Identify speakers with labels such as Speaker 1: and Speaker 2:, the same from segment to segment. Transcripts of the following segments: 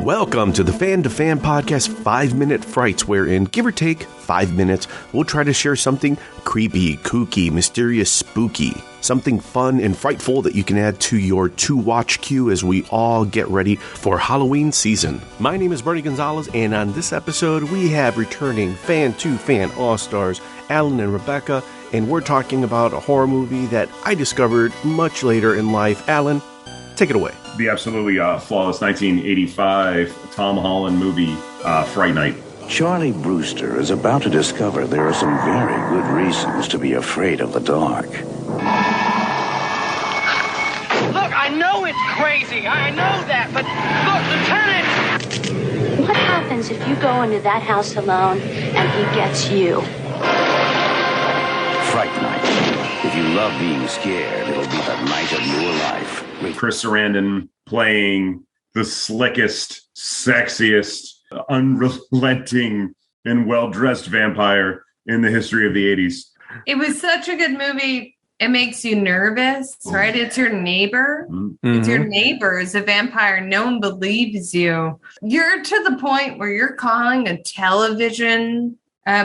Speaker 1: Welcome to the Fan2Fan Podcast 5 Minute Frights, wherein, give or take 5 minutes, we'll try to share something creepy, kooky, mysterious, spooky, something fun and frightful that you can add to your to-watch queue as we all get ready for Halloween season. My name is Bernie Gonzalez, and on this episode, we have returning Fan2Fan All-Stars, Allan and Rebecca, and we're talking about a horror movie that I discovered much later in life. Allan, take it away.
Speaker 2: The absolutely flawless 1985 Tom Holland movie, Fright Night.
Speaker 3: Charlie Brewster is about to discover there are some very good reasons to be afraid of the dark.
Speaker 4: Look, I know it's crazy. I know that. But look, Lieutenant!
Speaker 5: What happens if you go into that house alone and he gets you?
Speaker 3: Fright Night. If you love being scared, it'll be the night of your life.
Speaker 2: With Chris Sarandon playing the slickest, sexiest, unrelenting, and well-dressed vampire in the history of the 80s.
Speaker 6: It was such a good movie. It makes you nervous, right? It's your neighbor. Mm-hmm. It's your neighbor is a vampire. No one believes you. You're to the point where you're calling a television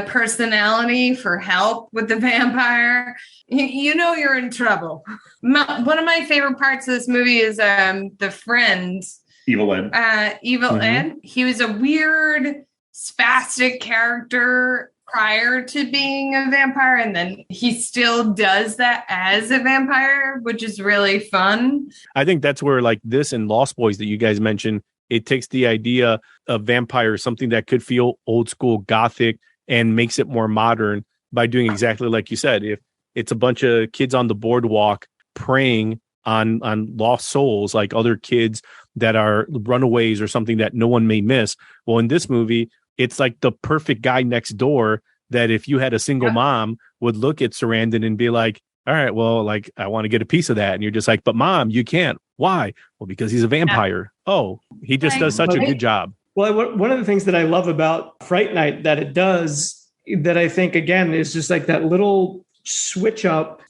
Speaker 6: personality for help with the vampire. You know you're in trouble. One of my favorite parts of this movie is the friend.
Speaker 2: Evil Ed.
Speaker 6: Ed. He was a weird, spastic character prior to being a vampire, and then he still does that as a vampire, which is really fun.
Speaker 1: I think that's where, like this and Lost Boys that you guys mentioned, it takes the idea of vampire, something that could feel old school gothic, and makes it more modern by doing exactly like you said. If it's a bunch of kids on the boardwalk preying on lost souls, like other kids that are runaways or something that no one may miss. Well, in this movie, it's like the perfect guy next door that if you had a single mom would look at Sarandon and be like, all right, well, like, I want to get a piece of that. And you're just like, but mom, you can't. Why? Well, because he's a vampire. Yeah. Oh, he just does such a good job.
Speaker 7: Well, one of the things that I love about Fright Night that it does, that I think, again, is just like that little switch up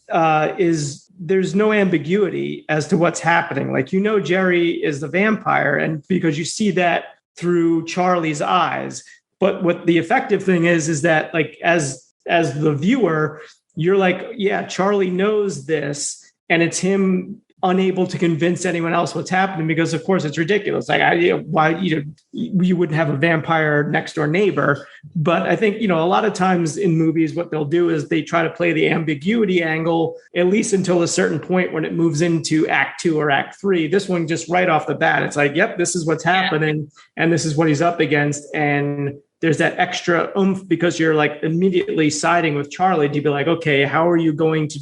Speaker 7: is there's no ambiguity as to what's happening. Like, Jerry is the vampire, and because you see that through Charlie's eyes. But what the effective thing is that, like, as the viewer, you're like, yeah, Charlie knows this, and it's him unable to convince anyone else what's happening because, of course, it's ridiculous. Like, why you wouldn't have a vampire next door neighbor? But I think, a lot of times in movies, what they'll do is they try to play the ambiguity angle, at least until a certain point when it moves into Act 2 or Act 3. This one, just right off the bat, it's like, yep, this is what's happening, and this is what he's up against. And there's that extra oomph because you're like immediately siding with Charlie to be like, okay, how are you going to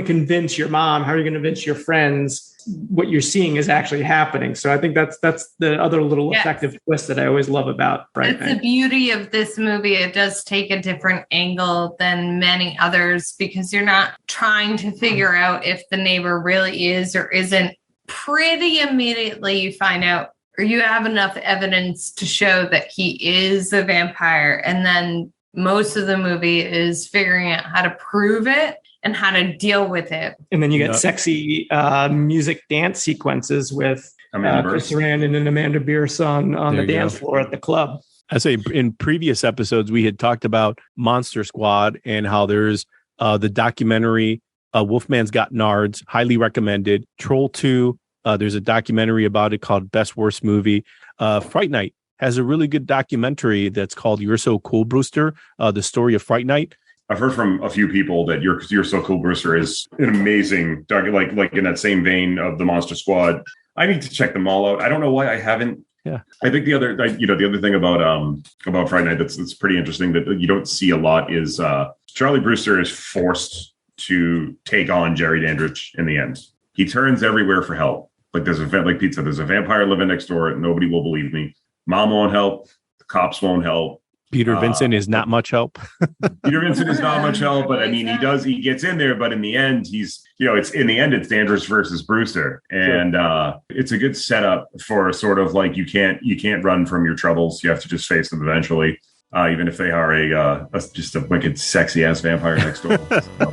Speaker 7: convince your mom? How are you going to convince your friends what you're seeing is actually happening? So I think that's the other little effective twist that I always love about Fright Night.
Speaker 6: That's the beauty of this movie. It does take a different angle than many others because you're not trying to figure out if the neighbor really is or isn't. Pretty immediately you find out, or you have enough evidence to show that he is a vampire. And then most of the movie is figuring out how to prove it and how to deal with it.
Speaker 7: And then you get sexy music dance sequences with Chris Sarandon and Amanda Bierce on the dance floor at the club.
Speaker 1: I say in previous episodes, we had talked about Monster Squad and how there's the documentary Wolfman's Got Nards, highly recommended. Troll 2, there's a documentary about it called Best Worst Movie. Fright Night has a really good documentary that's called You're So Cool Brewster, the story of Fright Night.
Speaker 2: I've heard from a few people that You're So Cool Brewster is an amazing documentary, like in that same vein of the Monster Squad. I need to check them all out. I don't know why I haven't.
Speaker 1: Yeah,
Speaker 2: I think the other thing about Fright Night that's pretty interesting that you don't see a lot is Charlie Brewster is forced to take on Jerry Dandridge in the end. He turns everywhere for help. Like like Pete said, there's a vampire living next door. Nobody will believe me. Mom won't help. The cops won't help.
Speaker 1: Peter Vincent is not much help.
Speaker 2: Peter Vincent is not much help, but I mean, he gets in there, but in the end, it's Dandridge versus Brewster. And it's a good setup for sort of like, you can't run from your troubles. You have to just face them eventually. even if they are just a wicked, sexy ass vampire next door. So.